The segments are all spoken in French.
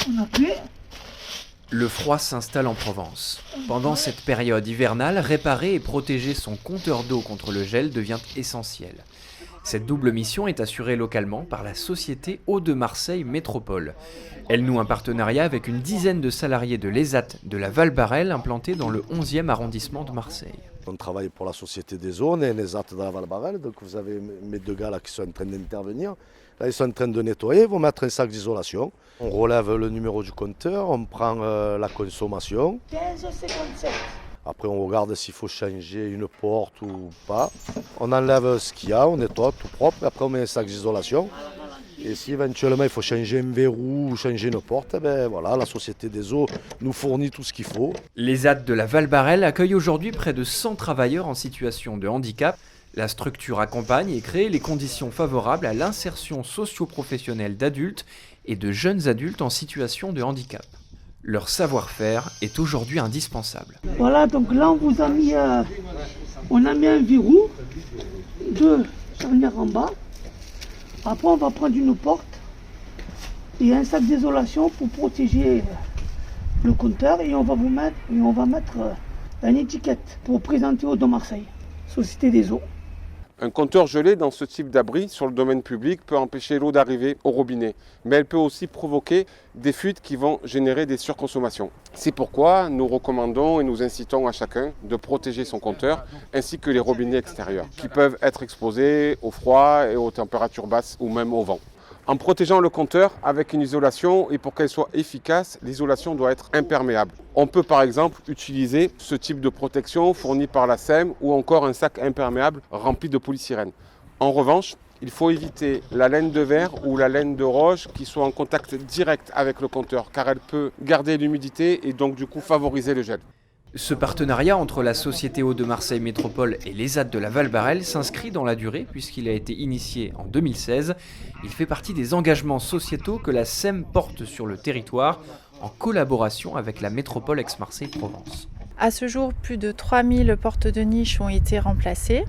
On appuie. Le froid s'installe en Provence. Pendant cette période hivernale, réparer et protéger son compteur d'eau contre le gel devient essentiel. Cette double mission est assurée localement par la société Eau de Marseille Métropole. Elle noue un partenariat avec une dizaine de salariés de l'ESAT de la Val-Barel implanté dans le 11e arrondissement de Marseille. On travaille pour la Société des Eaux, on est l'ESAT de la Val-Barel, donc vous avez mes deux gars là qui sont en train d'intervenir. Là ils sont en train de nettoyer, ils vont mettre un sac d'isolation. On relève le numéro du compteur, on prend la consommation. 15,57. Après on regarde s'il faut changer une porte ou pas. On enlève ce qu'il y a, on nettoie tout propre, après on met un sac d'isolation. Et si éventuellement il faut changer un verrou ou changer une porte, ben voilà, la Société des Eaux nous fournit tout ce qu'il faut. L'ESAT de la Val-Barel accueille aujourd'hui près de 100 travailleurs en situation de handicap. La structure accompagne et crée les conditions favorables à l'insertion socio-professionnelle d'adultes et de jeunes adultes en situation de handicap. Leur savoir-faire est aujourd'hui indispensable. Voilà, donc là on a mis un verrou, deux charnières en bas. Après on va prendre une porte et un sac d'isolation pour protéger le compteur et on va mettre une étiquette pour présenter Eau de Marseille, Société des Eaux. Un compteur gelé dans ce type d'abri sur le domaine public peut empêcher l'eau d'arriver au robinet, mais elle peut aussi provoquer des fuites qui vont générer des surconsommations. C'est pourquoi nous recommandons et nous incitons à chacun de protéger son compteur ainsi que les robinets extérieurs qui peuvent être exposés au froid et aux températures basses ou même au vent. En protégeant le compteur avec une isolation et pour qu'elle soit efficace, l'isolation doit être imperméable. On peut par exemple utiliser ce type de protection fourni par la SEM ou encore un sac imperméable rempli de polystyrène. En revanche, il faut éviter la laine de verre ou la laine de roche qui soit en contact direct avec le compteur car elle peut garder l'humidité et donc du coup favoriser le gel. Ce partenariat entre la Société Eau de Marseille Métropole et l'ESAT de la Val-Barel s'inscrit dans la durée puisqu'il a été initié en 2016. Il fait partie des engagements sociétaux que la SEM porte sur le territoire en collaboration avec la métropole Aix-Marseille-Provence. À ce jour, plus de 3000 portes de niche ont été remplacées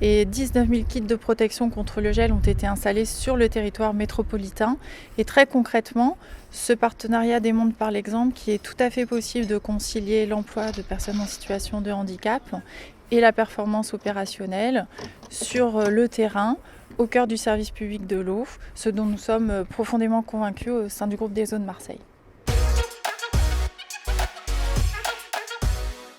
et 19 000 kits de protection contre le gel ont été installés sur le territoire métropolitain. Et très concrètement, ce partenariat démontre par l'exemple qu'il est tout à fait possible de concilier l'emploi de personnes en situation de handicap et la performance opérationnelle sur le terrain, au cœur du service public de l'eau, ce dont nous sommes profondément convaincus au sein du groupe des Eaux de Marseille.